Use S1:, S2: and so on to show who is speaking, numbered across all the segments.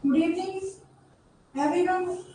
S1: Good evening, everyone.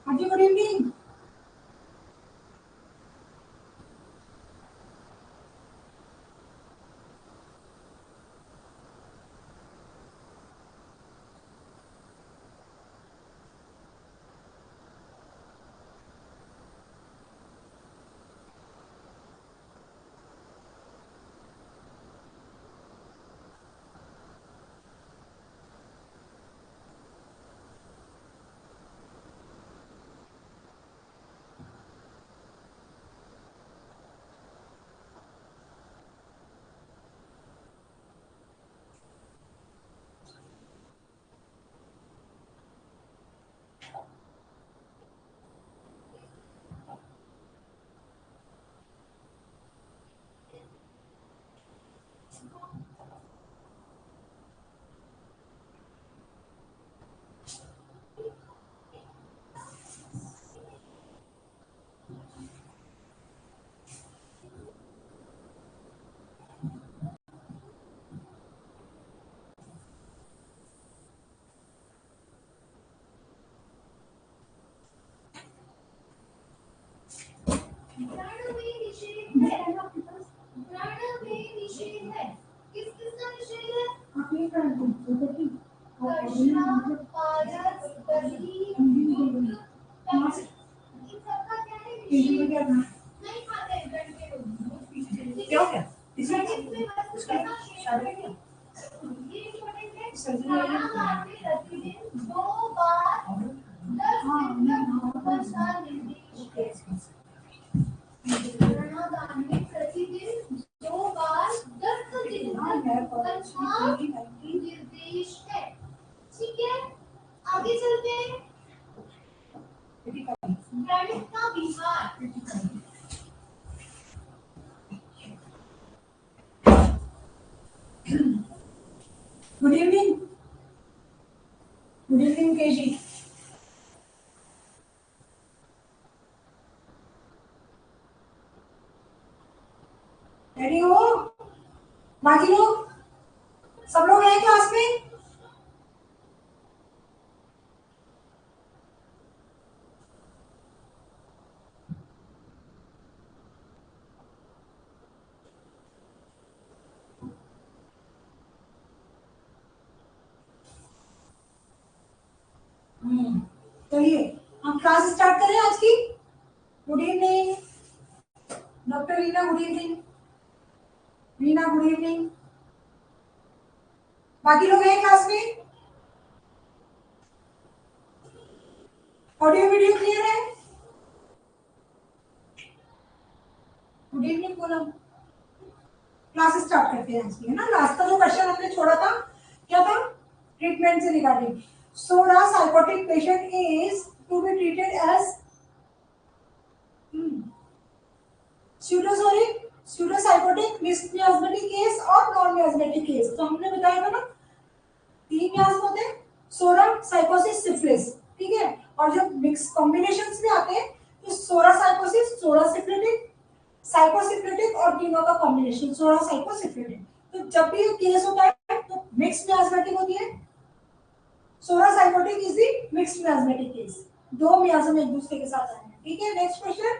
S1: Haji, good evening.
S2: प्राण में निषेध है। प्राण में निषेध है। किस किसका निषेध है?
S1: अपने प्राण को देखिए।
S2: कर्षणा, पायस, दही, दूध, कष्ट, इन सबका क्या है निषेध? नहीं खाते हैं ब्लड के लोग।
S1: क्या हो गया?
S2: इसमें बस कहना शेयर है। ये इंपॉर्टेंट है। खाना खाते प्रतिदिन 2 बार 10 दिन तक का निर्देश है। प्राणायाम में प्रतिदिन 2 बार 10 दिन तक का निर्देश है। ठीक है, आगे चलते हैं। गणित का विहार।
S1: Good evening. Good evening, KG. Ready हो? बाकी लोग सब लोग हैं क्लास में? चलिए हम क्लास स्टार्ट करें आज की। Good evening doctor Reena, good evening Reena, good evening. बाकी लोग हैं क्लास में? ऑडियो वीडियो क्लियर है? Good evening Poonam. Class start करते हैं आज की, है ना। लास्ट का जो क्वेश्चन हमने छोड़ा था क्या था? ट्रीटमेंट से regarding. So the psychotic patient is to be treated as pseudosoric, pseudopsychotic, mixed miasmatic case और नॉन मियास्मेटिक केस। तो हमने बताया था ना 3 मियास्म होते हैं, सोरा, साइकोसिस, सिफिलिस। ठीक है, और जब मिक्स कॉम्बिनेशंस में आते हैं तो सोरा साइकोसिस, सोरा सिफिलिटिक, साइकोसिफिलिटिक और तीनों का कॉम्बिनेशन सोरा साइकोसिफिलिटिक। तो जब भी ये केस होता है तो मिक्स मियास्मेटिक होती है। Psora sycotic is the mixed miasmatic case. 2 miasm एक दूसरे के साथ आए हैं। ठीक है, नेक्स्ट क्वेश्चन।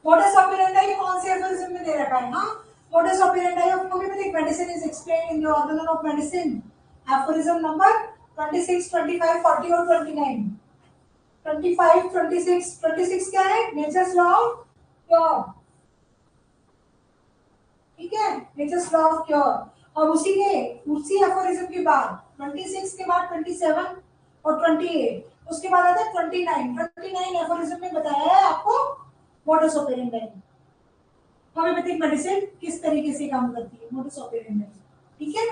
S1: Modus operandi कौन से एफोरिज्म में दे रखा है? हाँ, modus operandi of homeopathic medicine is explained in the organ of medicine. Aphorism number 26, 25, 40 और 29। 25, 26, 26 क्या है? Nature's law of pure. ठीक है, नेचर्स लॉ ऑफ क्योर। और उसी एफोरिज्म के बाद 26 के बाद 27 और 28, उसके बाद आता है 29 एफोरिज्म में बताया है आपको मोडस ऑपरेंडी, होम्योपैथिक मेडिसिन किस तरीके से काम करती है, मोडस ऑपरेंडी, ठीक है।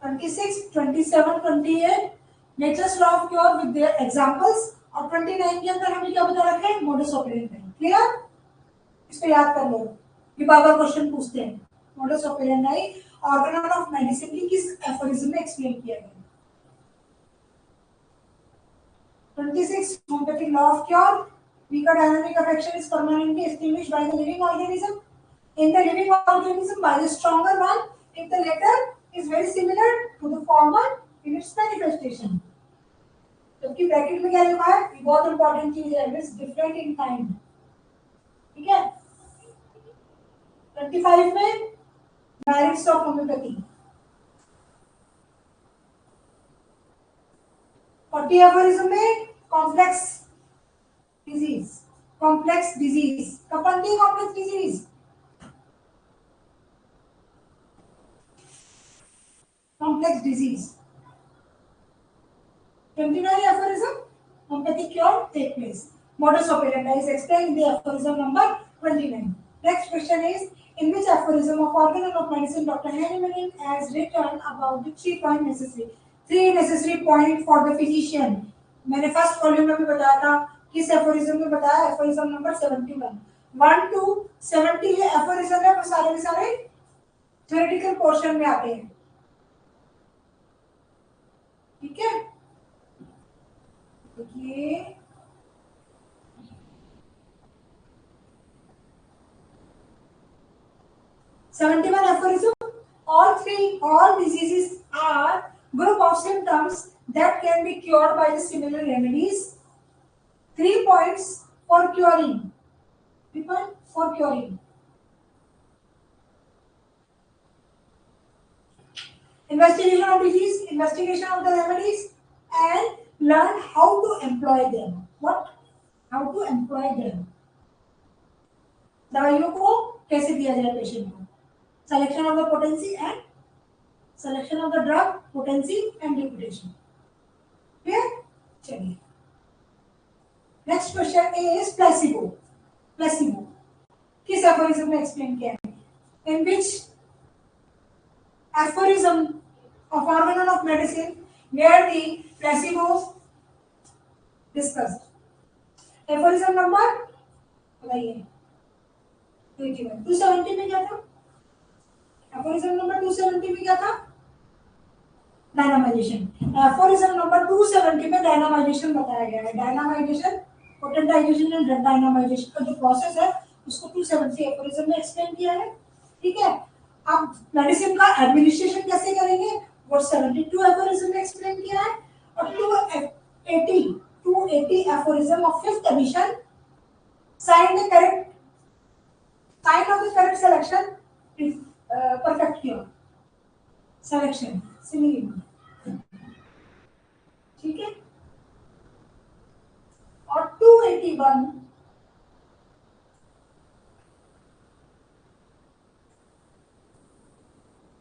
S1: 26, 27, 28 nature's law of cure with their examples, और 29 के अंदर हमें क्या बता रखा है, मोडस ऑपरेंडी। क्लियर, इसको याद कर लो, ये बार-बार क्वेश्चन पूछते हैं। Modus operandi organ of medicine की किस एफोरिज्म में एक्सप्लेन किया गया। 26 homeopathic law of cure, weaker dynamic affection is permanently extinguished by the living organism, in the living organism by the stronger one if the latter is very similar to the former in its manifestation। जबकि bracket में क्या लिखा है, ये बहुत important चीज है, it's different in kind, ठीक है। 25 में मेरिट्स ऑफ होम्योपैथी, 40 एफोरिज्म में कॉम्प्लेक्स डिजीज, कपंदी complex disease, complex disease। 29 aphorism, homeopathic cure take place, modus operandi is explained in the aphorism number 29। Next question is, in which aphorism of organ of medicine Dr. Hahnemann has written about the 3 necessary point for the physician। मैंने first volume में भी बताया था, किस aphorism में बताया, aphorism number 71। 1 to 70 ये aphorism है, वो सारे के सारे थ्योरेटिकल पोर्शन में आते हैं, ठीक है। देखिए (71) aphorism, all diseases are group of symptoms that can be cured by the similar remedies। 3 points for curing, 3 points for curing: investigation of disease, investigation of the remedies, and learn how to employ them। What? How to employ them। दवाइयों को कैसे दिया जाए patient को, selection of the potency and selection of the drug, potency and deputation। Clear? चलिए, next question is placebo। placebo किस aphorism में explain किया है, in which aphorism of organ of medicine where the placebo discussed। aphorism number बताइए, 270 में क्या था, aphorism number 270 में क्या था, डायनामाइजेशन। aphorism number 270 में डायनामाइजेशन बताया गया है। डायनामाइजेशन, पोटेंटाइजेशन एंड डायनामाइजेशन का जो प्रोसेस है उसको 270 aphorism में एक्सप्लेन किया है, ठीक है। अब मेडिसिन का एडमिनिस्ट्रेशन कैसे करेंगे वो 72 aphorism में एक्सप्लेन किया है, और 280 aphorism of 5th edition sign of the correct selection is perfect cure selection similar, ठीक है। और 281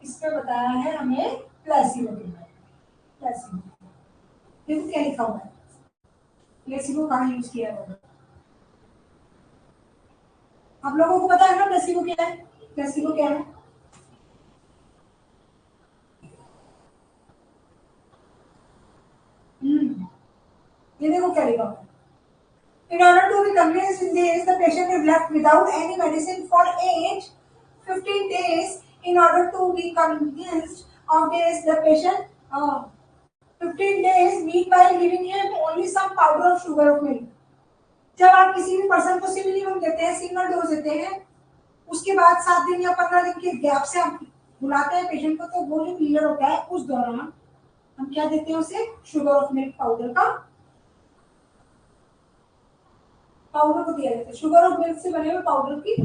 S1: इसमें बताया है हमें प्लेसिबो के बारे में। प्लेसिबो देखो क्या लिखा हुआ है, प्लेसिबो कहाँ यूज किया होगा, आप लोगों को पता है ना प्लेसिबो क्या है, प्लेसिबो क्या है, ये देखो क्या लिखा हुआ है। In order to be convinced in this, the patient is left without any medicine for 15 days. In order to be convinced of this, the patient 15 days mean by giving him only some powder of sugar of milk। जब आप किसी भी person को सिमिलियम देते हैं, single dose देते हैं, उसके बाद 7 दिन या 15 दिन के गैप से आप बुलाते हैं पेशेंट को, तो वो जो पीरियड होता है उस दौरान हम क्या देते हैं उसे, शुगर ऑफ मिल्क पाउडर का पाउडर को दिया जाता है, शुगर ऑफ मिल्क से बने हुए पाउडर की,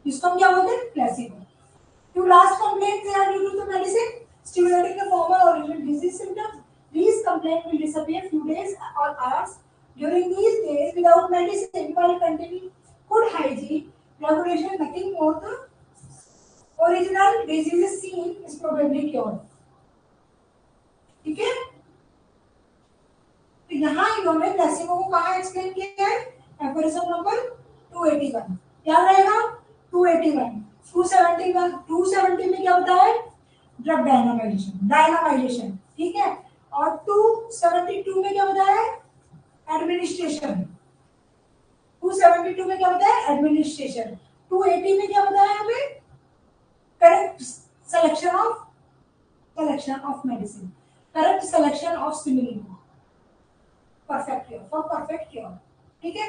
S1: जिसको हम क्या बोलते हैं, placebo. To last complaints they are due to the medicine stimulating the former original disease symptoms. These complaints will disappear few days or hours during these days without medicine while continuing good hygiene. Regulation, nothing more. The original disease seen is probably cured. ठीक है? तो यहाँ इन्होंने placebo को कहाँ explain किया है? Aphorism number 281. क्या रहेगा? 281. 270 में क्या होता है? ड्रग डायनामाइजेशन, ठीक है? और 272 में क्या होता है? एडमिनिस्ट्रेशन. 272 में क्या होता है? एडमिनिस्ट्रेशन. 280 में क्या होता है हमें? Correct selection of medicine, correct selection of similar, perfect cure, for perfect cure. ठीक है?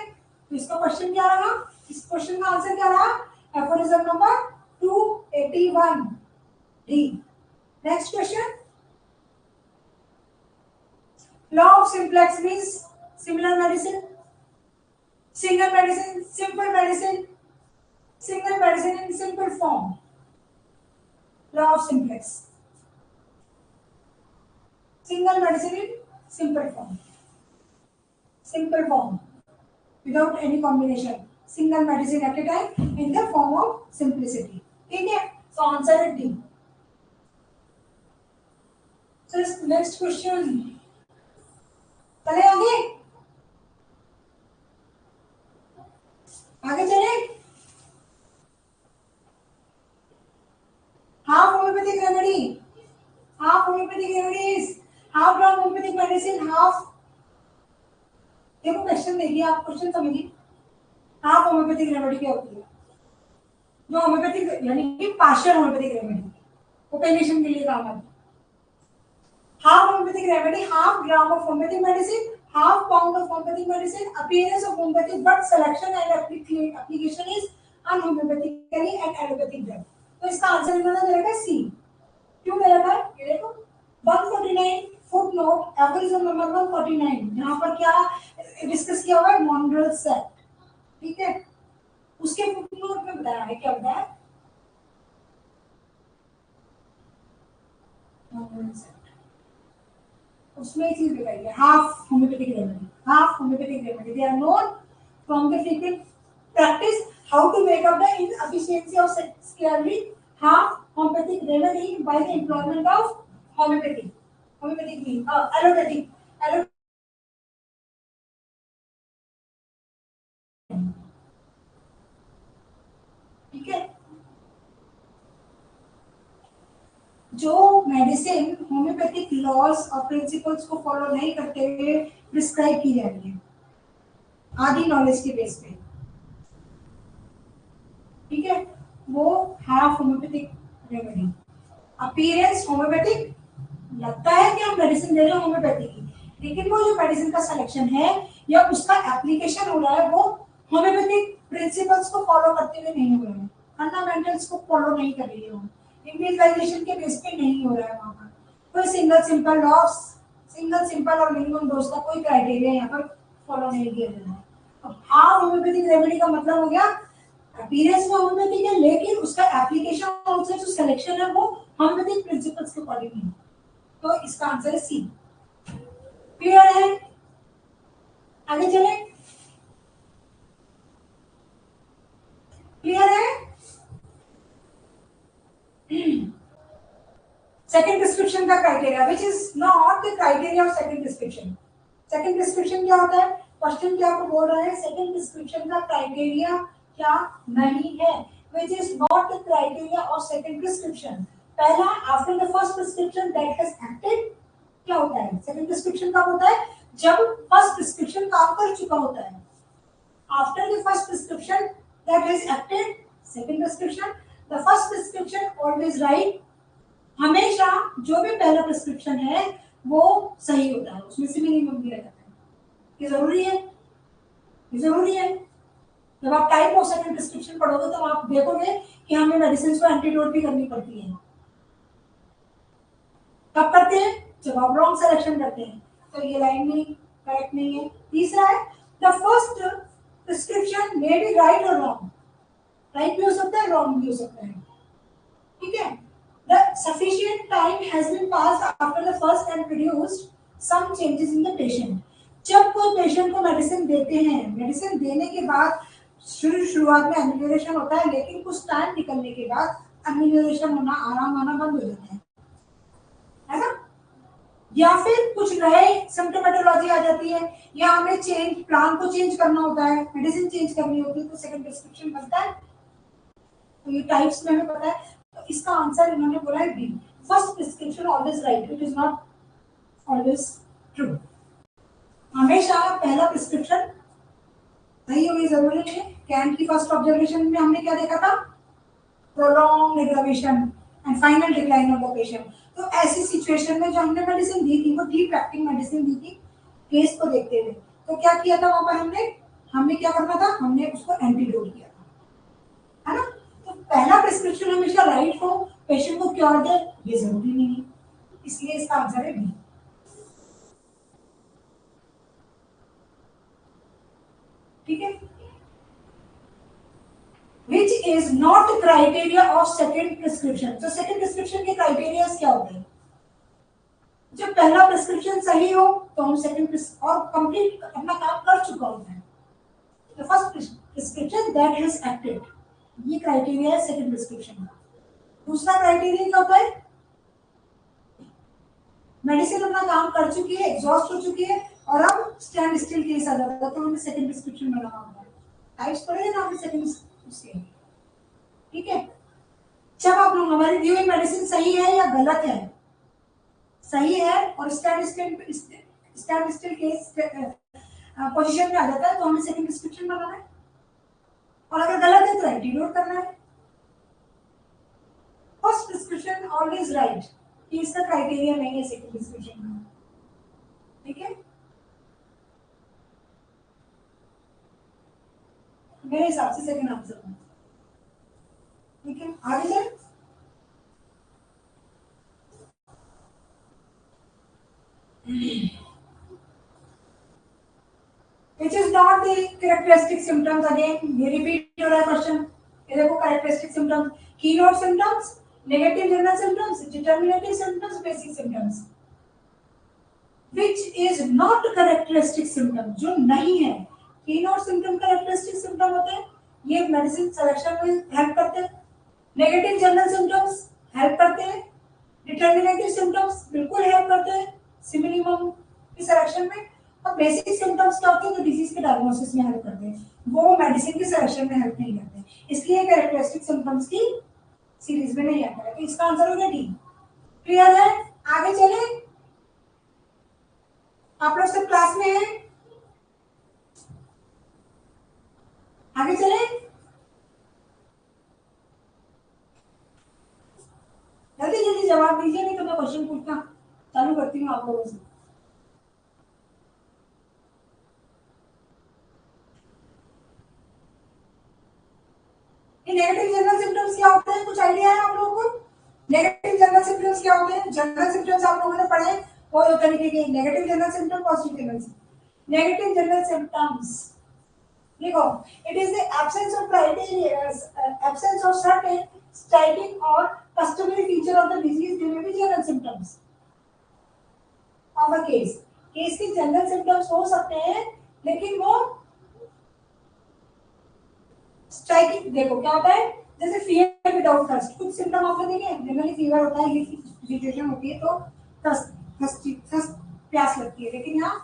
S1: तो इसका क्वेश्चन क्या रहा? इस क्वेश्चन का आंसर क्या रहा? Aphorism number 281 D. Next question. Law of simplex means similar medicine, single medicine, simple medicine, single medicine in simple form. Law of simplex. Single medicine in simple form. Simple form. Without any combination. Single medicine at a time in the form of simplicity. Okay? So answer is D. So next question. चले आगे चले. Half homeopathic remedy, half homeopathic remedies, half drug homeopathic medicine, half. देखो question देखिए, आप question समझिए. Half homeopathic remedy क्या होती है? जो होम्योपैथिक यानी कि पार्शियल होम्योपैथिक रेमेडी, ओपेनेशन के लिए काम आती है. Half homeopathic remedy, half gram of homeopathic medicine, half pound of homeopathic medicine, appearance of homeopathic but selection and application is unhomeopathically and allopathic drug. तो इसका आंसर इन्होंने दे रखा है सी. क्यों दे रखा है? ये देखो 149 फुट नोट, एफोरिज्म नंबर 149. यहाँ पर क्या डिस्कस किया हुआ है? मॉन्ड्रेल सेट. ठीक है? उसके फुट नोट में बताया है, क्या बताया? मॉन्ड्रेल सेट. उसमें एक चीज बताई है, half homeopathic remedy. Half homeopathic remedy, they are known from the frequent practice how to make up the inefficiency of scarcely half homeopathic remedy by the employment of homeopathic. Homeopathic mean allopathic. ठीक है? जो medicine homeopathic laws और principles को follow नहीं करते हुए prescribe की जा रही है आदि नॉलेज के बेस पे, ठीक है, वो half homeopathic remedy. Appearance homeopathic, लगता है कि हम मेडिसिन दे रहे हैं होम्योपैथी की, लेकिन वो जो मेडिसिन का सिलेक्शन है या उसका एप्लीकेशन हो रहा है वो होम्योपैथिक प्रिंसिपल्स को फॉलो करते हुए नहीं हो रहा है, फंडामेंटल्स को फॉलो नहीं कर रही है, वो इंडिविजुअलाइजेशन के बेस पे नहीं हो रहा है. वहां पर कोई single simple loss, single simple और मिनिमम डोज का कोई क्राइटेरिया यहाँ पर फॉलो नहीं किया जा रहा है. अब हाफ होम्योपैथिक रेमेडी का मतलब हो गया अपीयरेंस में होम्योपैथिक है, लेकिन उसका एप्लीकेशन और उसका जो सिलेक्शन है वो होम्योपैथिक प्रिंसिपल्स के अकॉर्डिंग है. तो इसका आंसर है सी. क्लियर है? आगे चले. क्लियर है? सेकंड प्रिस्क्रिप्शन का criteria which is not the criteria of second prescription. Second prescription क्या होता है? क्वेश्चन क्या आपको बोल रहा है? सेकंड प्रिस्क्रिप्शन का क्राइटेरिया क्या नहीं है, which is not the criteria of second prescription. पहला, after the first prescription that has acted, क्या होता है? सेकंड प्रिस्क्रिप्शन कब होता है? जब फर्स्ट प्रिस्क्रिप्शन काम कर चुका होता है. After the first prescription that has acted, second prescription. The first prescription always right. हमेशा जो भी पहला प्रिस्क्रिप्शन है वो सही होता है, उसमें से मिनिमम दिया जाता है. ये जरूरी है, ये जरूरी है. जब आप टाइप ऑफ सेकंड प्रिस्क्रिप्शन पढ़ोगे तो आप देखोगे कि हमें मेडिसिन को एंटीडोट भी करनी पड़ती है. कब करते हैं? जब आप रॉन्ग सिलेक्शन करते हैं. तो ये लाइन में करेक्ट नहीं है. तीसरा है, the first prescription may be right और रॉन्ग. राइट भी हो सकता है, रॉन्ग भी हो सकता है. ठीक है? The sufficient time has been passed after the first and produced some changes in the patient. जब कोई पेशेंट को मेडिसिन देते हैं, मेडिसिन देने के बाद शुरुआत में एम्यूलेशन होता है, लेकिन कुछ टाइम निकलने के बाद एम्यूलेशन होना, आराम आना बंद हो जाता है ना। या फिर कुछ नए सिम्टोमेटोलॉजी आ जाती है, या हमें चेंज प्लान को चेंज करना होता है, मेडिसिन चेंज करनी होती है, तो सेकंड प्रिस्क्रिप्शन बनता है। तो ये टाइप्स में हमें पता है, तो इसका आंसर इन्होंने बोला है B, first prescription always right, it is not always true. हमेशा पहला प्रिस्क्रिप्शन सही होगी जरूरी नहीं है। कैंट की फर्स्ट ऑब्जर्वेशन में हमने क्या देखा था, prolong aggravation and final decline of the patient. तो ऐसी सिचुएशन में जो हमने मेडिसिन दी थी वो डीप एक्टिंग मेडिसिन दी थी केस को देखते हुए। तो क्या किया था वहां पर हमने क्या करना था, हमने उसको एंटीडोट किया था, है ना। तो पहला प्रिस्क्रिप्शन हमेशा राइट हो, पेशेंट को क्योर दे, ये जरूरी नहीं है, इसलिए इसका आंसर है बी। ठीक है, which is not criteria of second prescription। तो second prescription के criteria क्या होते हैं, जब पहला प्रिस्क्रिप्शन सही हो तो हम सेकंड और कंप्लीट अपना काम कर चुका होता है। The first prescription that has acted, ये क्राइटेरिया है सेकंड प्रिस्क्रिप्शन का। दूसरा क्राइटेरिया क्या होता है, मेडिसिन अपना काम कर चुकी है, एग्जॉस्ट हो चुकी है, और अब स्टैंड स्टिल केस आ जाता है, तो हमें सेकंड प्रिस्क्रिप्शन बनाना होता है। टाइप्स पढ़े ना आपने सेकंड प्रिस्क्रिप्शन, ठीक है। जब आप लोग हमारी दी हुई मेडिसिन सही है या गलत है, सही है और स्टैंड स्टिल केस पोजीशन में आ जाता है, तो हमें सेकंड प्रिस्क्रिप्शन बनाना है, और अगर गलत है तो एंटीडोट करना है। फर्स्ट प्रिस्क्रिप्शन ऑलवेज राइट, ये इसका क्राइटेरिया नहीं है सेकंड प्रिस्क्रिप्शन में, ठीक है। मेरे हिसाब से सेकंड आंसर है, ठीक है। आगे चलें, which is not the characteristic symptoms, again ये repeat हो रहा है क्वेश्चन। ये देखो characteristic symptoms, keynote symptoms, negative general symptoms, determinative symptoms, basic symptoms। which is not characteristic symptom, जो नहीं है। keynote symptom characteristic symptom होते हैं, ये मेडिसिन सिलेक्शन में हेल्प करते हैं। नेगेटिव जनरल सिम्टम्स हेल्प करते हैं, डिटर्मिनेटिव सिम्टम्स बिल्कुल हेल्प करते हैं सिमिलिमम की सिलेक्शन में, और बेसिक सिम्टम्स क्या होते हैं जो डिजीज के डायग्नोसिस में हेल्प करते हैं, वो मेडिसिन की सिलेक्शन में हेल्प नहीं करते, इसलिए कैरेक्टरिस्टिक सिम्टम्स की सीरीज में नहीं आता है। तो इसका आंसर हो गया डी। क्लियर है, आगे चले, आप लोग सब क्लास में हैं, आगे चले। जल्दी जल्दी जवाब दीजिए, नहीं तो मैं क्वेश्चन पूछना चालू करती हूँ आप लोगों से। नेगेटिव जनरल सिम्टम्स क्या होते हैं, कुछ आइडिया है आप लोगों को? नेगेटिव जनरल सिम्टम्स क्या होते हैं? जनरल सिम्टम्स आप लोगों ने पढ़े और दो तरीके के, negative general symptom, positive general symptom. Negative general symptoms देखो, it is the absence of criteria, absence of certain striking और customary feature of the disease, they may be general symptoms of a case. Case के general symptoms हो सकते हैं, लेकिन वो striking, देखो क्या होता है, जैसे फीवर विदाउट थर्स्ट, कुछ सिम्टम आपने देखे, जनरली फीवर होता है, सिचुएशन होती है तो थर्स्ट प्यास लगती है, लेकिन यहाँ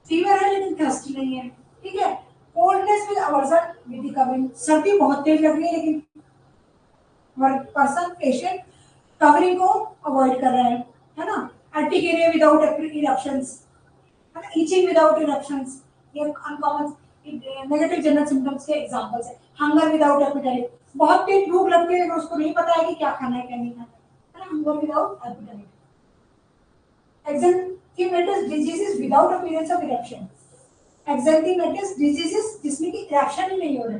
S1: फीवर है लेकिन थर्स्ट नहीं है, ठीक है। Coldness with aversion with covering, सर्दी बहुत तेज लग रही है लेकिन पर्सन पेशेंट कवरिंग को अवॉइड कर रहा है ना। अर्टिकेरिया विदाउट इरप्शंस, है ना, ईचिंग विदाउट इरप्शंस, ये अनकॉमन नेगेटिव जनरल सिम्टम्स के एग्जांपल्स है। हंगर विदाउट एपेटाइट, बहुत तेज भूख लगती है लेकिन उसको नहीं पता है कि क्या खाना है क्या नहीं खाना है ना, hunger without appetite. Exanthematous diseases without appearance of eruption, exanthematous diseases जिसमें कि इरप्शन ही नहीं हो रही,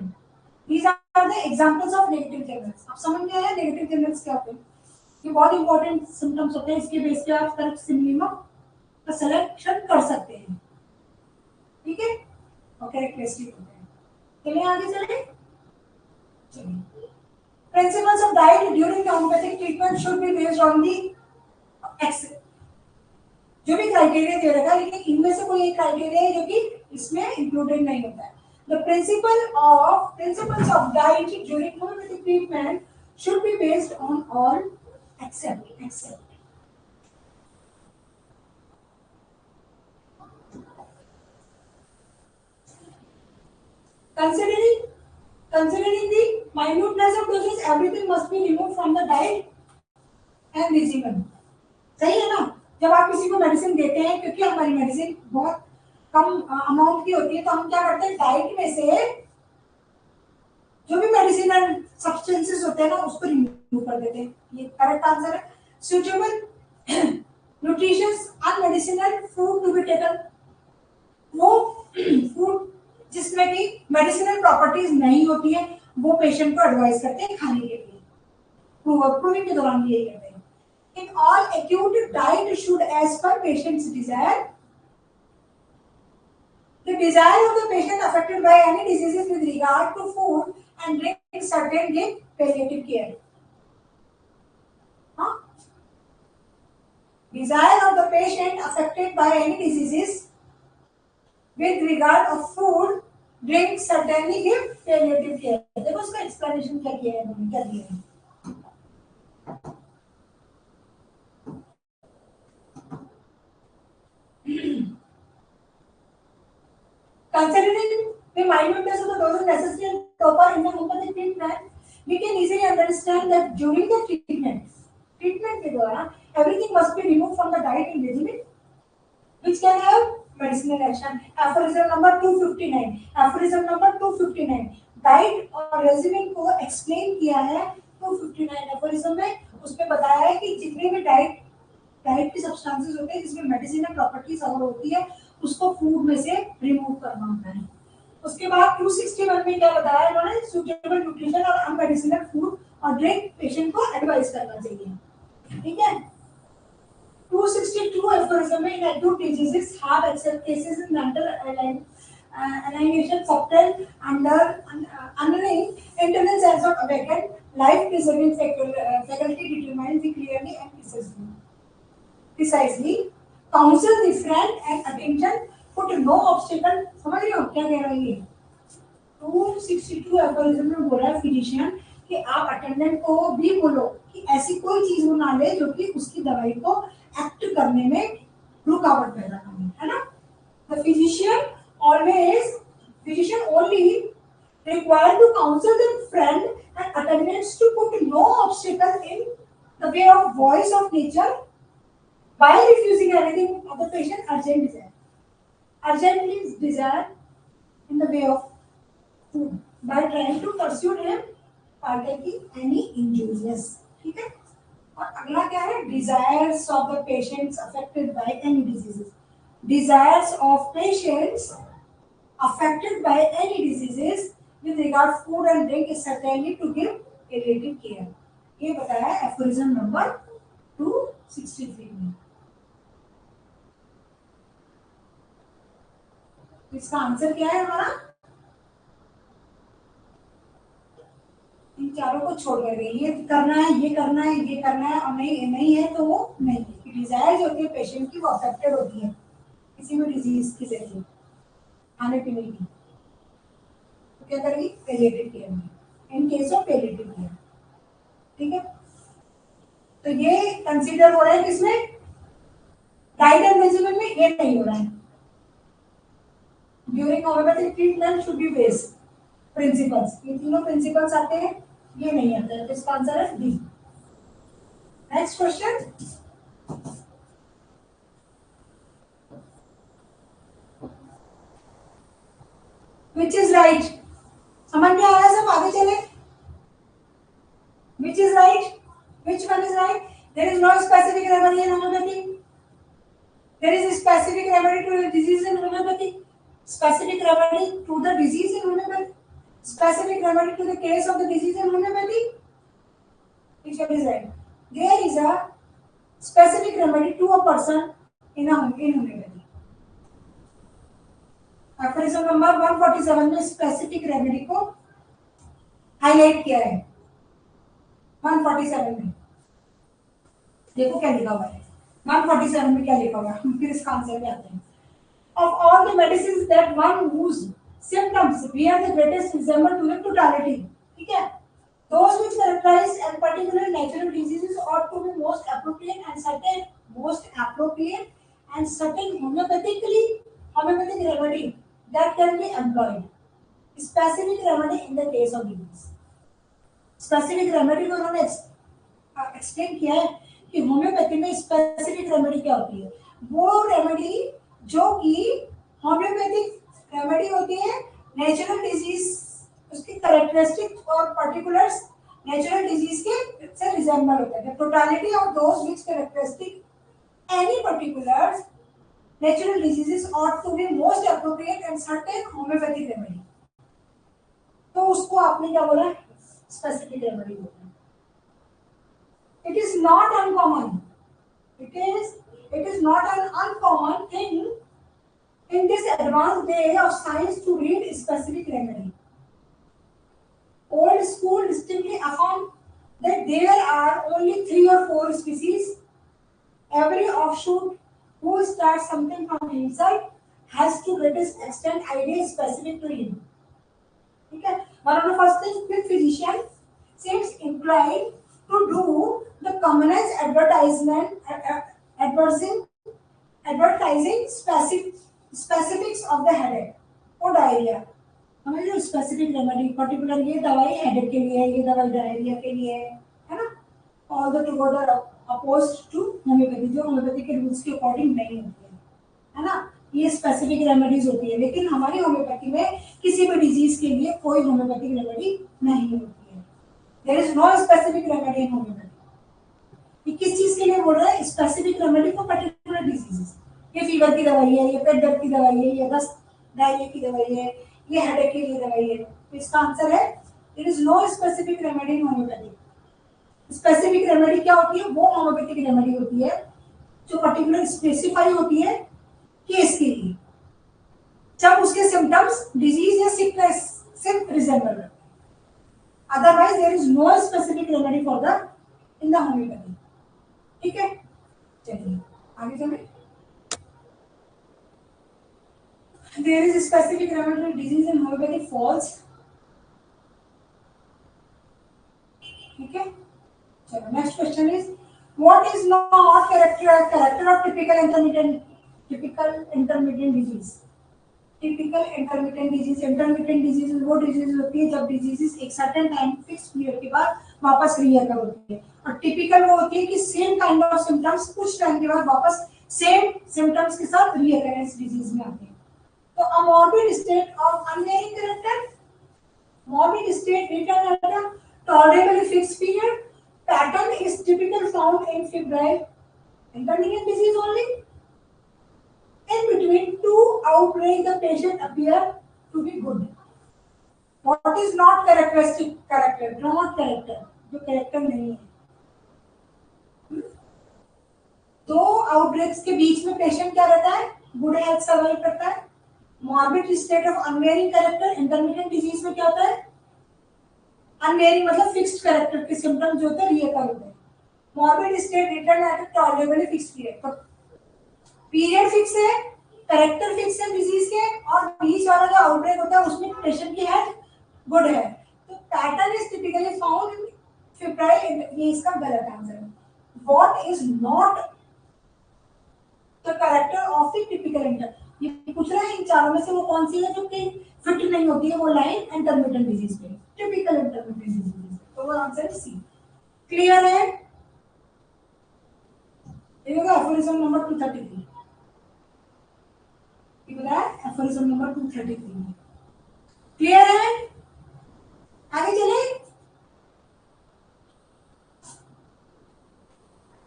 S1: these are the examples of negative generals। अब समझ में आया नेगेटिव जनरल्स क्या होते हैं, ये बहुत इंपॉर्टेंट सिम्टम्स होते हैं, इसके बेस पे आप तरफ सिमिलिमम का सिलेक्शन कर सकते हैं, ठीक है, और कैरेक्टरिस्टिक होते हैं। चलिए आगे चलें, चलिए। Principles of diet during homeopathic treatment should be based on the x, जो भी क्राइटेरिया दे रखा है, लेकिन इनमें से कोई एक क्राइटेरिया है जो कि इसमें इंक्लूडेड नहीं होता है। The principles of diet during homeopathic treatment should be based on all except. Considering the minuteness of doses, everything must be removed from the diet and regimen. सही है ना? जब आप किसी को मेडिसिन देते हैं, क्योंकि हमारी मेडिसिन बहुत कम अमाउंट की होती है, तो हम क्या करते हैं, डाइट में से जो भी मेडिसिनल सब्सटेंसेस होते हैं ना, उसको रिमूव कर देते हैं. ये करेक्ट आंसर है. Suitable nutritious unmedicinal food to be taken, वो फूड जिसमें कि मेडिसिनल प्रॉपर्टीज नहीं होती है, वो पेशेंट को एडवाइस करते हैं खाने के लिए. प्रूविंग के दौरान भी यही कहते हैं. In all acute diet should as per patients desire. The desire of the patient affected by any diseases with regard to food and drink certain give palliative care. Huh? Desire of the patient affected by any diseases with regard of food, drink certainly give palliative care. देखो उसका explanation क्या किया है इन्होंने, क्या दिया है. Considering the minuteness of the doses necessary and proper in the homeopathic treatment, we can easily understand that during the treatment के द्वारा everything must be removed from the diet and regimen which can have medicinal action. Aphorism number 259. Aphorism number 259. Diet और regiment को explain किया है 259 aphorism में. उसमें बताया है कि जितने भी डाइट की सब्सटेंसेस होते हैं जिसमें मेडिसिनल प्रॉपर्टीज अगर होती है, उसको फूड में से रिमूव करना होता है. उसके बाद 261 में क्या बताया इन्होंने, सुटेबल न्यूट्रिशन और अनमेडिसिनल फूड और ड्रिंक पेशेंट को एडवाइस करना चाहिए. ठीक है. 262 aphorism in acute diseases have except cases in mental alienation subtle underlying internal sense of awakened life preserving faculty determines the clearly and precisely counsel the friend and attention put no obstacle. समझ रहे हो क्या कह रहा है ये? 262 aphorism में बोला है फिजिशियन कि आप अटेंडेंट को भी बोलो कि ऐसी कोई चीज बना ले जो कि उसकी दवाई को एक्ट करने में रुकावट पैदा करे, है ना. The physician only required to counsel the friend and attendants to put no obstacle in the way of voice of nature by refusing anything of the patient urgently desire in the way of food by trying to persuade him partaking any injurious. ठीक है. और अगला क्या है, desires of the patients affected by any diseases. Desires of patients affected by any diseases with regard food and drink is certainly to give palliative care. ये बताया aphorism number 263 में. इसका आंसर क्या है हमारा, इन चारों को छोड़ कर गए. ये करना है, ये करना है, ये करना है, और नहीं है तो वो नहीं है. डिजायर जो होती है पेशेंट की वो अफेक्टेड होती है किसी भी डिजीज की जरिए खाने पीने की, तो क्या करेगी, पैलिएटिव केयर में, in case of palliative care. ठीक है. तो ये कंसीडर हो रहा है किसमें, डाइट एंड रेजिमेंट में. ये नहीं हो रहा है. During homeopathic treatment should be based principles. ये तीनों प्रिंसिपल्स आते हैं, ये नहीं आता है. तो इसका आंसर है D. Next question. Which is right. समझ में आ रहा है सब, आगे चले. Which is right, which one is right. There is no specific remedy in homeopathy. There is specific remedy to the disease in homeopathy. Specific remedy to the disease in homeopathy. Specific remedy to the case of the disease in homeopathy. Which one is right? There is a specific remedy to a person in homeopathy. Aphorism number 147 में specific remedy को highlight किया है. 147 में देखो क्या लिखा हुआ है. 147 में क्या लिखा हुआ है, हम फिर इसका आंसर पे आते हैं. Of all the medicines that one whose symptoms bear the greatest resemblance to the totality. ठीक है? Those which characterize and particular natural diseases ought to be most appropriate and certain homeopathic remedy that can be employed. Specific remedy in the case of disease. Specific remedy को उन्होंने explain किया है कि homeopathy में specific remedy क्या होती है. वो रेमेडी जो कि होम्योपैथिक रेमेडी होती है नेचुरल डिजीज उसकी कैरेक्टरिस्टिक और पर्टिकुलर्स नेचुरल डिजीज के से रिजेंबल होते हैं. Totality of those which characteristic any particulars natural diseases ought to be most appropriate and certain homeopathic remedy. तो उसको आपने क्या बोला? स्पेसिफिक रेमेडी बोला. It is not uncommon. It is not an uncommon thing in this advanced day of science to read specific remedy. Old school distinctly affirmed that there are only 3 or 4 species. Every offshoot who starts something from himself has to greatest extent idea specific to him. Okay? One of the first things, the physician seems inclined to do the commonest advertising specifics of the headache or diarrhea. हमें जो specific remedy particular ये दवाई headache के लिए है, ये दवाई diarrhoea के लिए है ना. All the together opposed to homeopathy, जो होम्योपैथी के रूल्स के अकॉर्डिंग नहीं होती है ना. ये स्पेसिफिक रेमेडीज होती है. लेकिन हमारी होम्योपैथी में किसी भी डिजीज के लिए कोई होम्योपैथिक रेमेडी नहीं होती है. There is no specific remedy in homeopathy. ये किस चीज के लिए बोल रहा है? Specific remedy for particular diseases. ये फीवर की दवाई है, ये पेट दर्द की दवाई है, ये दस्त डायरिया की दवाई है, ये हेडेक के लिए दवाई है. तो इसका आंसर है there is no specific remedy in homeopathy. Specific remedy क्या होती है? वो होम्योपैथिक रेमेडी होती है जो पर्टिकुलर स्पेसिफाई होती है केस के लिए, जब उसके सिम्टम्स डिजीज या सिकनेस से रिजेंबल करते हैं. Otherwise there is no specific remedy for the in the homeopathy. ठीक है, चलिए आगे चलें. There is a specific remedy for disease in homeopathy false. ठीक है, चलो next question is what is not character of typical intermittent disease. Typical intermittent disease वो disease होती है जब डिजीजेस एक सर्टेन टाइम फिक्स पीरियड के बाद वापस रीअकर होती है. और टिपिकल वो होती है कि सेम काइंड ऑफ सिम्टम्स कुछ टाइम के बाद वापस सेम सिम्टम्स के साथ रीअकरेंस डिजीज में आते हैं. तो a morbid state of unvarying character, morbid state written at a tolerably fixed period, pattern is typically found in febrile intermittent disease only. In between two outbreaks, the patient appear to be good. What is not characteristic character? Not character, जो character नहीं है. दो outbreaks के बीच में patient क्या रहता है? Good health survive करता है. Morbid state of unwearying character, intermittent disease में क्या होता है? अनवेयरिंग मतलब फिक्स्ड कैरेक्टर के सिम्टम्स जो होते हैं रीअकर होते हैं. Morbid state return at a tolerably fixed period. तो पीरियड फिक्स है, कैरेक्टर फिक्स है डिजीज के, और बीच वाला जो आउटब्रेक होता है उसमें पेशेंट की हेल्थ गुड है. तो pattern is typically found in febrile. ये इसका गलत आंसर है. What is not the character of the typical inter, ये पूछ रहा है इन चारों में से वो कौन सी है जो कि फिट नहीं होती है वो लाइन इंटरमिटेंट डिजीज पे, टिपिकल इंटरमिटेंट डिजीज. तो वो आंसर सी. क्लियर है? ये होगा एफोरिज्म नंबर 233. ये बोला है एफोरिज्म नंबर 233. क्लियर है? आगे चले.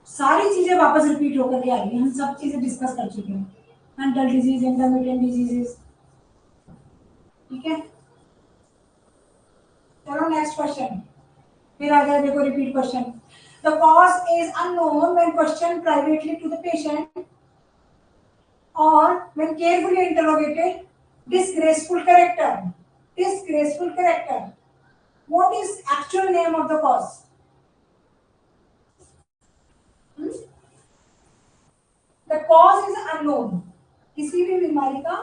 S1: सारी चीजें वापस रिपीट होकर के आ रही है. हम सब चीजें डिस्कस कर चुके हैं. Mental disease, intermittent diseases. ठीक है, चलो नेक्स्ट क्वेश्चन. फिर आ जाए, देखो repeat question. The cause is unknown when question privately to the patient और when carefully interrogated. Disgraceful character. What is actual name of the cause? The cause is unknown. किसी भी बीमारी का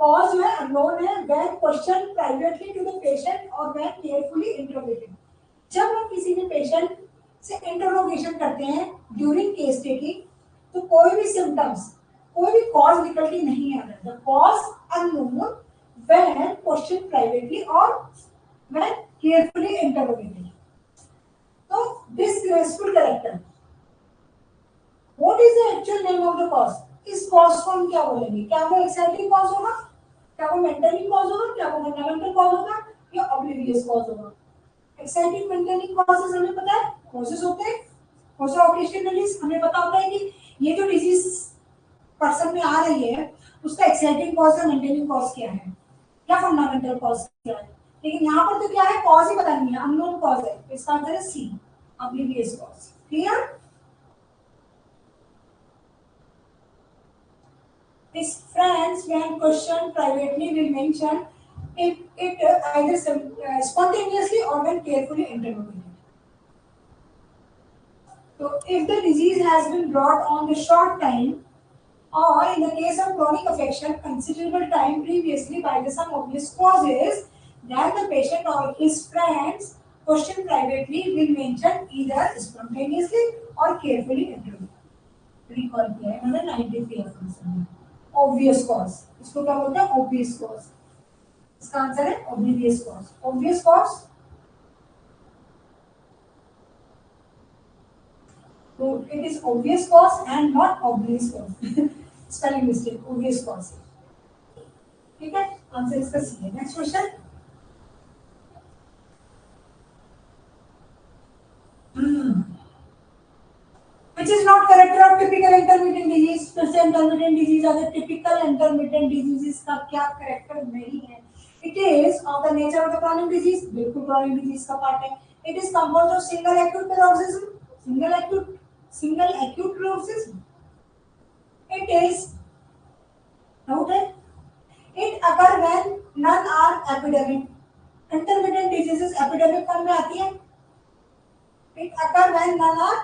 S1: कॉज जो है अननोन है, when question privately to the patient और when carefully interrogated. जब हम किसी भी पेशेंट से इंटरोगेशन करते हैं ड्यूरिंग केस टेकिंग, तो कोई भी सिम्टम्स, कोई भी कॉज निकल के नहीं आ रहा। The cause unknown when question privately और व्हेन केयरफुली इंटरोगेटेड। तो disgraceful character, what is the actual name of the cause? इस कॉज को हम क्या बोलेंगे? क्या वो एक्साइटिंग कॉज होगा, क्या वो मेंटेनिंग कॉज होगा, क्या वो फंडामेंटल कॉज होगा, या ऑब्लिवियस कॉज होगा? एक्साइटिंग मेंटेनिंग कॉजेस हमें पता है कॉजेस होते हैं, कॉज ऑकेशनलिस हमें पता होता है कि ये जो डिजीज पर्सन में आ रही है उसका एक्साइटिंग कॉज या मेंटेनिंग कॉज क्या है, या फंडामेंटल कॉज क्या है। लेकिन यहाँ पर तो क्या है, कॉज ही पता नहीं है, अननोन कॉज है। इसका आंसर है C, oblivious cause. Clear? His friends, when questioned privately, will mention it either spontaneously or when carefully interrogated. So, if the disease has been brought on the short time, or in the case of chronic affection, considerable time previously by the some obvious causes, then the patient or his friends questioned privately will mention either spontaneously or carefully interrogated. Recall किया है मैंने 93 efforts. Obvious cause, इसको क्या बोलते हैं? Obvious cause. इसका answer है oblivious cause. Obvious cause, तो it is obvious cause and not obvious cause. Spelling mistake, obvious cause. ठीक है, आंसर इसका सी है। Next question. Which is not character of typical intermittent disease? फिर से intermittent disease अगर typical intermittent diseases का क्या character नहीं है? It is of the nature of the chronic disease, बिल्कुल chronic disease का part है। It is composed of single acute paroxysm, single acute paroxysm. It is, doubt है? It occur when none are epidemic. Intermittent diseases epidemic form में आती है। It occur when none are,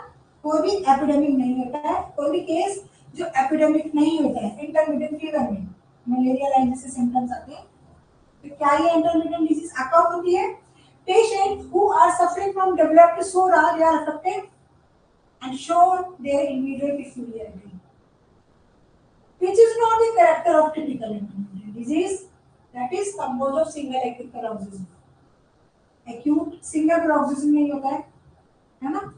S1: कोई भी epidemic नहीं होता है, कोई भी केस जो एपिडेमिक नहीं होता है। इंटरमिटेंट फीवर में मलेरिया लाइन जैसे सिम्टम्स आते हैं, तो क्या ये इंटरमिटेंट डिजीज अकर होती है? Patient who are suffering from developed psora they are affected and show their immediate peculiarity, which is not the character of typical intermittent disease, that is composed of single acute paroxysm. acute single paroxysm नहीं होता है ना?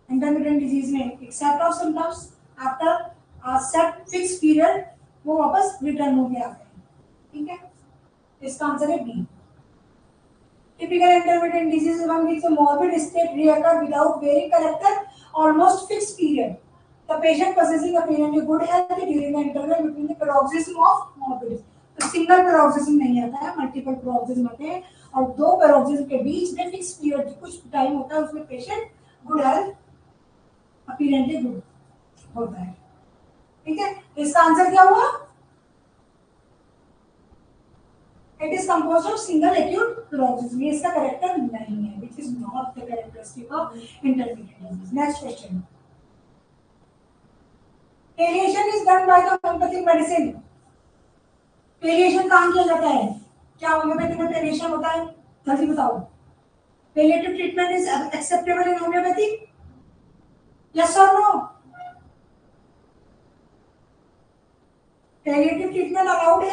S1: Intermittent disease में except of symptoms after a set fix period वो वापस return हो गया है। ठीक है, इसका आंसर है B. Typical intermittent disease one which morbid state reoccur without varying character almost fixed period. The patient possessing apparently good health during the interval between the paroxysm of morbidity. तो single paroxysm नहीं आता है, multiple paroxysm आते हैं, और दो paroxysm के बीच में फिक्स पीरियड कुछ टाइम होता है, उसमें पेशेंट गुड हेल्थ अपीरेंटली गुड होता है। ठीक है, इसका आंसर क्या हुआ? It is composed of single acute paroxysm। ये इसका कैरेक्टर नहीं है, which is not the characteristic of intermittent disease. Next question. Palliation is done by the homeopathic medicine. Palliation कहाँ किया जाता है? क्या होम्योपैथी में पैलिएशन होता है? जल्दी बताओ। Palliative treatment is acceptable in homeopathic? Yes or no? Palliative treatment allowed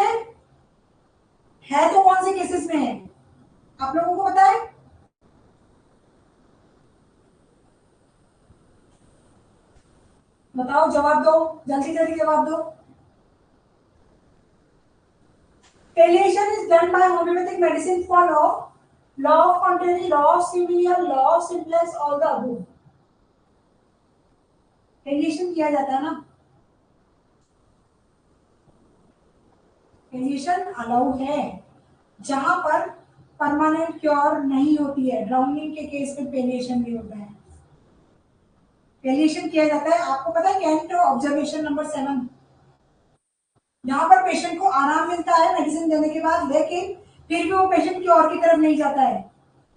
S1: है तो कौन से केसेस में है? आप लोगों को पता है? बताओ, जवाब दो, जल्दी जल्दी जवाब दो। Palliation is done by homeopathic medicine for law of quantity, law of severe, law of simplex, all the above. Palliation किया जाता है ना? पैलिएशन अलाउड है जहां पर परमानेंट क्योर नहीं होती है। ड्राउनिंग के केस में पैलिएशन भी होता है। पैलिएशन किया जाता है। आपको पता है कैंट ऑब्जर्वेशन नंबर 7, यहाँ पर पेशेंट को आराम मिलता है मेडिसिन देने के बाद, लेकिन फिर भी वो पेशेंट क्योर की तरफ नहीं जाता है।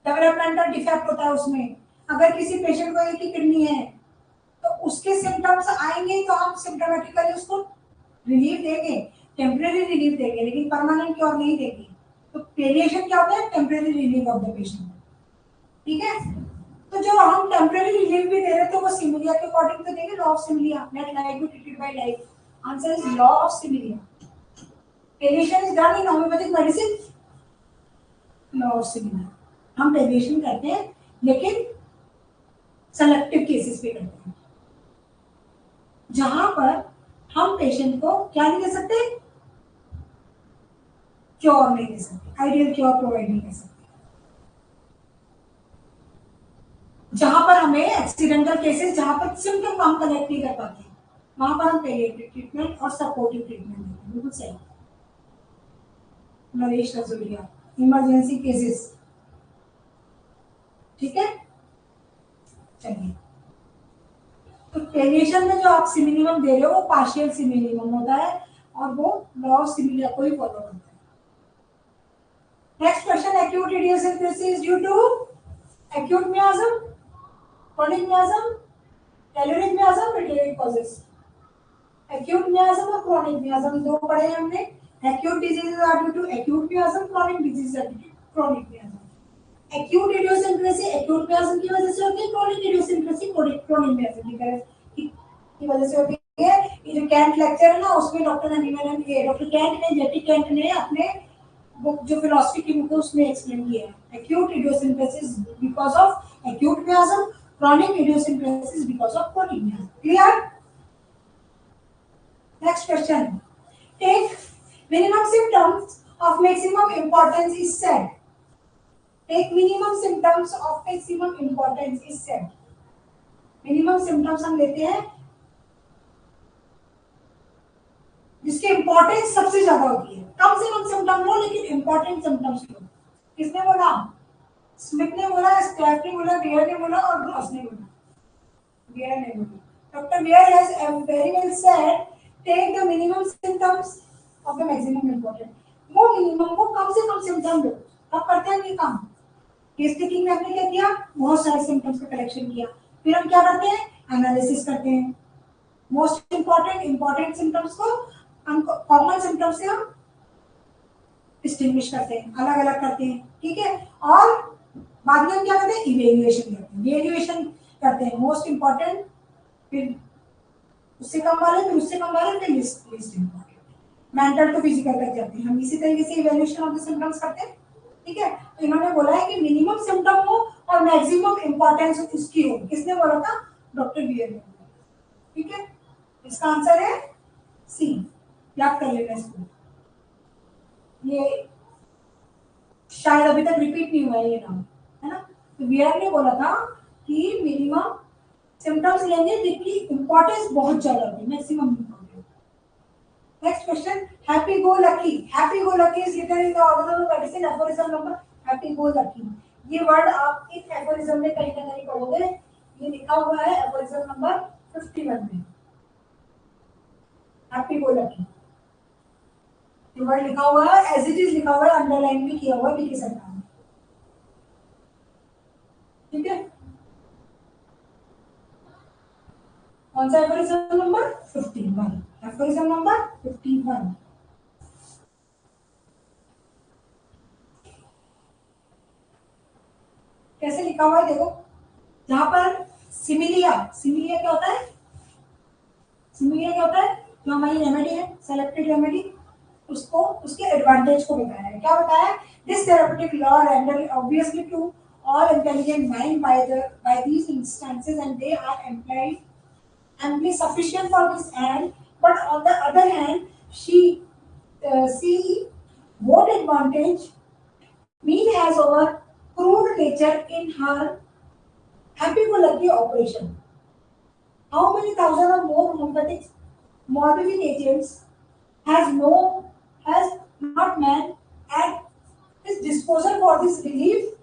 S1: डेवलपमेंटल डिफेक्ट होता है उसमें। अगर किसी पेशेंट को एक ही किडनी है तो उसके सिम्टम्स आएंगे तो हम सिम्टोमेटिकली उसको रिलीफ देंगे। टेम्परेरी रिलीफ देंगे लेकिन परमानेंट क्योर नहीं देंगे। तो पेलिएशन क्या होता है? Temporary relief of the patient. ठीक है, तो जो हम टेम्परेरी रिलीफ भी दे रहे थे वो सिमिलिया के अकॉर्डिंग तो देंगे, law of similia, let like be treated by like. Answer is law of similia. Palliation is done in homeopathic medicine, law of similia. हम पेलिएशन करते हैं लेकिन सेलेक्टिव केसेस पे करते हैं, जहां पर हम पेशेंट को क्या नहीं दे सकते, क्योर नहीं दे सकते, आइडियल क्योर प्रोवाइड नहीं कर सकते। जहां पर हमें एक्सीडेंटल केसेस, जहां पर सिम्टम हम कलेक्ट नहीं कर पाते, वहां पर हम पेलिएटिव ट्रीटमेंट और सपोर्टिव ट्रीटमेंट देते हैं। बिल्कुल सही। Naresh Rajoliya, emergency cases. ठीक है, चलिए। तो पेलिएशन में जो आप सिमिनिमम दे रहे हो वो पार्शियल सिमिनिमम होता है और वो लॉ ऑफ सिमिलिया को ही फॉलो करता है। Next question, acute idiosyncrasy due to acute miasm, chronic miasm, telluric miasm, metabolic causes. Acute miasm और chronic miasm दो पढ़े हैं हमने। Acute diseases are due to acute miasm, chronic diseases are due to chronic miasm. Acute idiosyncrasy acute miasm की वजह से होती है, chronic idiosyncrasy chronic miasm की वजह से होती है। ये जो कैंट लेक्चर है ना, उसमें डॉक्टर कैंट ने, जेटी कैंट ने अपने बुक जो फिलोसफी की बुक है उसमें एक्सप्लेन किया है। Acute idiosyncrasies because of acute miasm, chronic idiosyncrasies because of chronic miasm. Clear? Next question. Take minimum symptoms of maximum importance is said. Take minimum symptoms of maximum importance is said. Minimum symptoms हम लेते हैं जिसकी importance सबसे ज्यादा होती है। कम से कम symptom लो लेकिन इंपॉर्टेंट सिम्टम्स लो। किसने बोला? स्मिथ ने बोला, स्टैफ ने बोला, बियर ने बोला और ग्रॉस ने बोला। बियर ने बोला। Doctor Bier has very well said, take the minimum symptoms of the maximum important. वो मिनिमम को कम से कम सिम्टम लो। अब करते हैं ये काम। केस टेकिंग में हमने क्या किया? बहुत सारे सिम्टम्स का कलेक्शन किया। फिर हम क्या करते हैं? एनालिसिस करते हैं। मोस्ट इंपॉर्टेंट सिम्टम्स को हम कॉमन सिम्टम्स से हम डिस्टिंग्विश करते हैं, अलग अलग करते हैं। ठीक है, और बाद में हम क्या करते हैं? इवेल्युएशन करते हैं। इवेल्युएशन करते हैं मोस्ट इंपॉर्टेंट, फिर उससे कम वाले, फिर उससे कम वाले, फिर least important, mental to physical तक जाते हैं। हम इसी तरीके से इवेल्युएशन ऑफ द सिम्टम्स करते हैं। ठीक है, तो इन्होंने बोला है कि मिनिमम सिम्टम हो और मैक्सिमम इंपॉर्टेंस उसकी हो। किसने बोला था? डॉक्टर बियर ने। ठीक है, इसका आंसर है सी। याद कर लेना इसको, ये शायद अभी तक रिपीट नहीं हुआ है ये नाम, है ना। तो बियर ने बोला था कि मिनिमम सिम्टम्स लेंगे जिनकी इंपॉर्टेंस बहुत ज्यादा होती है, maximum importance. Next question, happy go lucky. Happy go lucky is written in the organ of medicine aphorism number. Happy go lucky, ये वर्ड आप इस एफोरिज्म में कहीं ना कहीं पढ़ोगे। ये लिखा हुआ है एफोरिज्म नंबर 51 में। हैप्पी गो लकी वर्ड लिखा हुआ है, एज इट इज लिखा हुआ है, अंडरलाइन भी किया हुआ है बीके सरकार ने। ठीक है, कौन सा एफोरिज्म नंबर? 51। Aphorism number 51। कैसे लिखा हुआ है देखो, जहां पर सिमिलिया, सिमिलिया क्या होता है? सिमिलिया क्या होता है? जो हमारी रेमेडी है, सेलेक्टेड रेमेडी, उसको, उसके एडवांटेज को बताया है। क्या बताया है? This therapeutic law render obviously to all intelligent mind by these instances and they are amply sufficient for this end, but on the other hand she see what advantage mean has over crude nature in her happy-go-lucky operation. How many thousand or more homeopathic morphine agents has not man at his disposal for this relief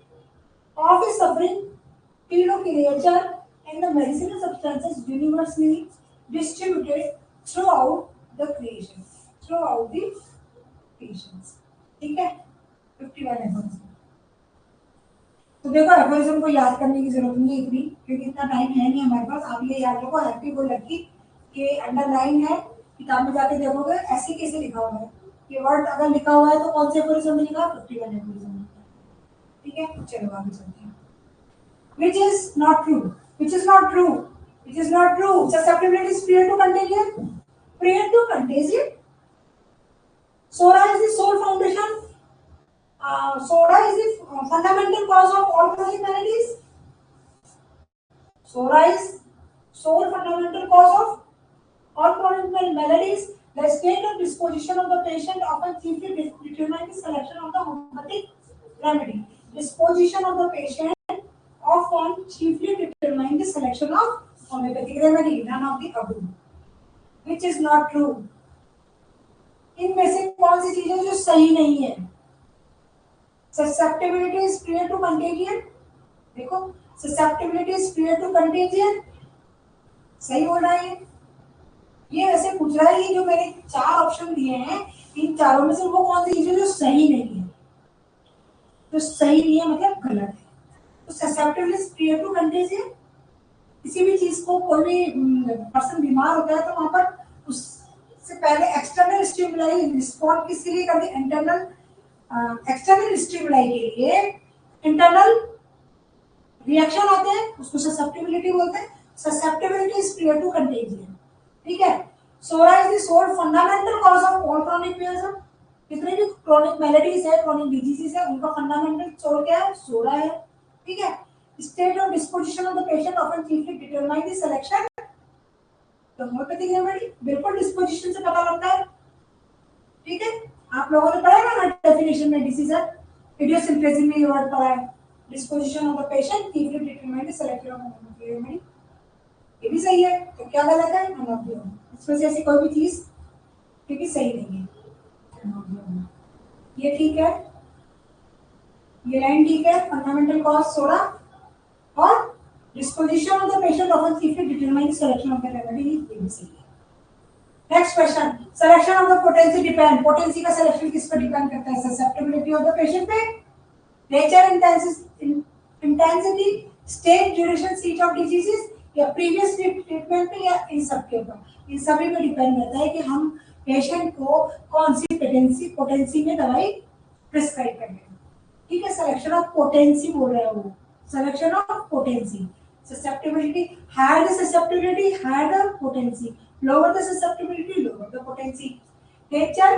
S1: of his suffering pillow creature and the medicinal substances universally distributed throughout the creation, throughout the creations. ठीक है, 51 aphorism. तो देखो aphorism को याद करने की जरूरत नहीं इतनी, क्योंकि इतना टाइम है नहीं हमारे पास। आप ये याद रखो, हैप्पी गो लकी के अंडरलाइन है किताब में जाके देखोगे ऐसे कैसे लिखा हुआ है, ये वर्ड अगर लिखा हुआ है तो कौन से एफोरिज्म में लिखा है, 51 एफोरिज्म में। ठीक है, चलो आगे चलते हैं। Which is not true? Which is not true? Which is not true? Susceptibility is prior to contagion. Prior to contagion. Soda is the sole foundation. Soda is the fundamental cause of all chronic maladies. Soda is sole fundamental cause of all chronic maladies. The state of disposition of the patient often chiefly determines the selection of the homeopathic remedy. Disposition of the patient often chiefly determine the selection of homeopathic remedy, none of the above, which is not true. इनमें से कौन सी चीजें जो सही नहीं है? Susceptibility is prior to contagion. देखो, susceptibility is prior to contagion. सही बोल रहा है ये वैसे पूछ रहा है ये जो मैंने 4 ऑप्शन दिए हैं, इन चारों में से वो कौन सी चीजें जो सही नहीं है? तो सही नहीं है मतलब गलत है। तो susceptibility is prior to contagion. किसी भी चीज को कोई भी पर्सन बीमार होता है तो वहां पर उससे पहले एक्सटर्नल स्टिमुलाई रिस्पॉन्ड किसके लिए करते हैं? इंटरनल एक्सटर्नल स्टिमुलाई के लिए इंटरनल रिएक्शन होते हैं, उसको ससेप्टिबिलिटी बोलते हैं। Susceptibility is prior to contagion. ठीक है, psora is the sole fundamental cause of all chronic miasm. जितने भी क्रॉनिक मेलेडीज है, क्रॉनिक डिजीजेस है, उनका फंडामेंटल सोल क्या है? सोरा है। ठीक है, state of disposition of the patient often chiefly determine the selection the homeopathic remedy। बिल्कुल डिस्पोजिशन से पता लगता है। ठीक है, आप लोगों ने पढ़ा है ना डेफिनेशन में डिसीजन इडियोसिंक्रेसी में ये वर्ड पढ़ा है, disposition of the patient chiefly determine the selection of homeopathic remedy। ये भी सही है, तो क्या गलत है? None of the above. इसमें से ऐसी कोई भी चीज क्योंकि सही नहीं है, नन ऑफ द अबव। ये ठीक है, ये लाइन ठीक है, फंडामेंटल कॉज सोडा और disposition of the patient often chiefly determine selection of the remedy is सही है। Next question, selection of the potency depend. Potency का सिलेक्शन किस पर डिपेंड करता है? ससेप्टिबिलिटी ऑफ द पेशेंट पे, nature, intensity, stage, duration, seat of diseases या previous treatment पे, या इन सब के ऊपर। इन सभी पे डिपेंड करता है कि हम पेशेंट को कौन सी पोटेंसी में दवाई प्रिस्क्राइब करेंगे। ठीक है, सिलेक्शन ऑफ पोटेंसी बोल रहे हैं वो, selection of potency। Susceptibility, higher the susceptibility, higher the potency, lower the susceptibility, lower the potency। Nature,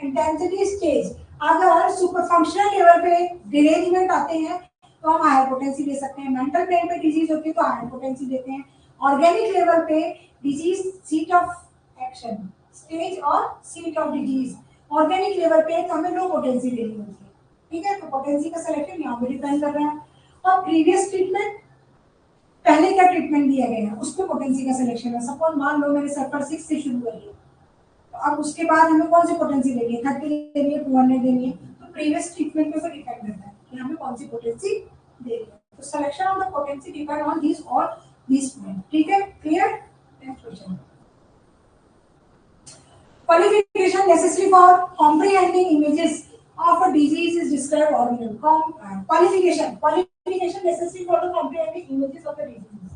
S1: intensity, stage। अगर सुपर फंक्शनल लेवल पे डिरेंजमेंट आते हैं तो हम हायर पोटेंसी दे सकते हैं। मेंटल प्लेन पे डिजीज होती है तो हायर पोटेंसी देते हैं। ऑर्गेनिक लेवल पे disease, seat of action, stage और seat of disease. Organic level पे तो हमें लो पोटेंसी देनी होती है। ठीक है, तो पोटेंसी का सिलेक्शन यहाँ पे डिपेंड कर रहा है। और प्रीवियस ट्रीटमेंट, पहले क्या ट्रीटमेंट दिया गया है उस पर पोटेंसी का सिलेक्शन है। सपोज मान लो मेरे सर पर 6 से शुरू करिए, तो अब उसके बाद हमें कौन सी पोटेंसी देनी है? 30 देनी है, 200 देनी है। तो प्रीवियस ट्रीटमेंट पे ऊपर डिपेंड करता है कि हमें कौन सी पोटेंसी देनी है। तो selection of the potency depend on this और दिस पॉइंट। ठीक है, clear? Next question, qualification necessary for comprehending images of a disease is described organelle। qualification necessary for the comprehending images of the disease।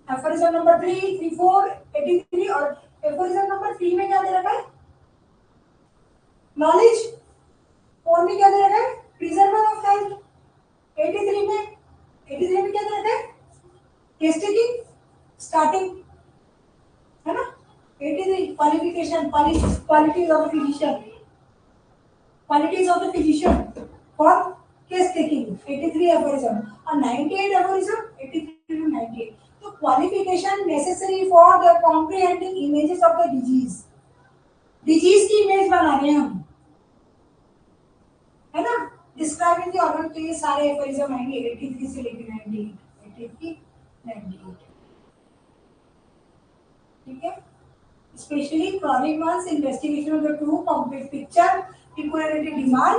S1: aphorism number 3, 3, 4, 83 और aphorism number 3 में क्या दे रखा है? knowledge। 4 में क्या दे रखा है? preserver of health। 83 में क्या दे रखा है? case taking, starting, है ना? 83 qualification, qualities of a physician, qualities of the physician for case taking। 83 aphorism और 98 aphorism, 83 to 98। तो qualification necessary for the comprehending images of the disease। Disease की image बना रहे हैं हम, है ना? डिस्क्राइबिंग द ऑर्गन के सारे एफोरिज्म आएंगे 83 से लेकर 98, 83, 98। ठीक है, especially chronic ones, investigation of the true complete picture, peculiarity, demand,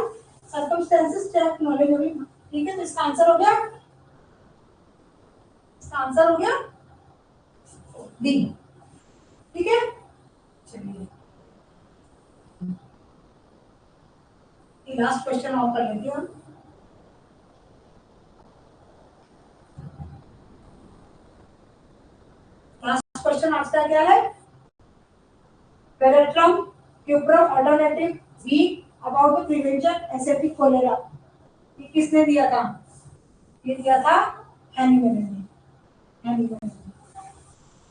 S1: circumstances, check, knowledge होगी। ठीक है, तो इसका आंसर हो गया, इसका आंसर हो गया डी। ठीक है, चलिए लास्ट क्वेश्चन और कर लेते हैं। लास्ट क्वेश्चन आज का क्या है? Veratrum cuprum alternative week about the prevention Asiatic cholera, ये किसने दिया था? ये दिया था हैनीमैन ने।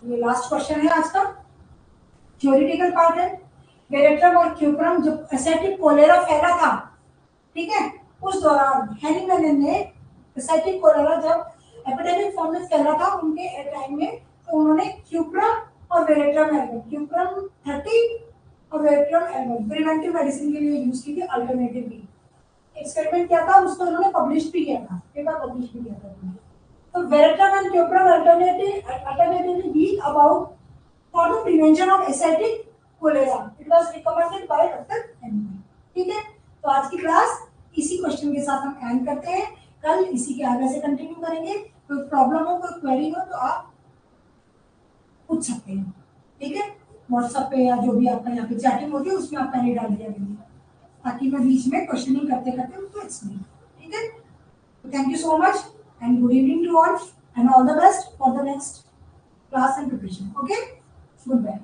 S1: ये लास्ट क्वेश्चन है आज का, थ्योरेटिकल पार्ट है। वेरेट्रम और क्यूप्रम जब एसेप्टिक कोलेरा फैला था, ठीक है, उस दौरान हैनीमैन ने एसेप्टिक कोलेरा जब एपिडेमिक फॉर्म में फैला था उनके टाइम में, तो उन्होंने क्यूप्रम और वेरेट्रम एल्बम, क्यूप्रम 30 और वेरेट्रम एल्बम प्रिवेंटिव मेडिसिन के लिए यूज की थी अल्टरनेटिवली। एक्सपेरिमेंट किया था, उसको उन्होंने पब्लिश भी किया था, पेपर पब्लिश भी किया था। तो veratrum and cuprum alternatively week about for the prevention of Asiatic cholera, it was recommended by doctor Hahnemann. ठीक है, तो आज की क्लास इसी क्वेश्चन के साथ हम एंड करते हैं, कल इसी के आगे से कंटिन्यू करेंगे। कोई प्रॉब्लम हो, कोई क्वेरी हो तो आप पूछ सकते हैं, ठीक है, व्हाट्सएप पे या जो भी आपका यहाँ पे चैटिंग होगी उसमें आप पहले डाल दिया करिए, ताकि मैं बीच में क्वेश्चनिंग करते करते उनको एक्सप्लेन, ठीक है। तो thank you so much and good evening to all and all the best for the next class and preparation. Okay, good bye.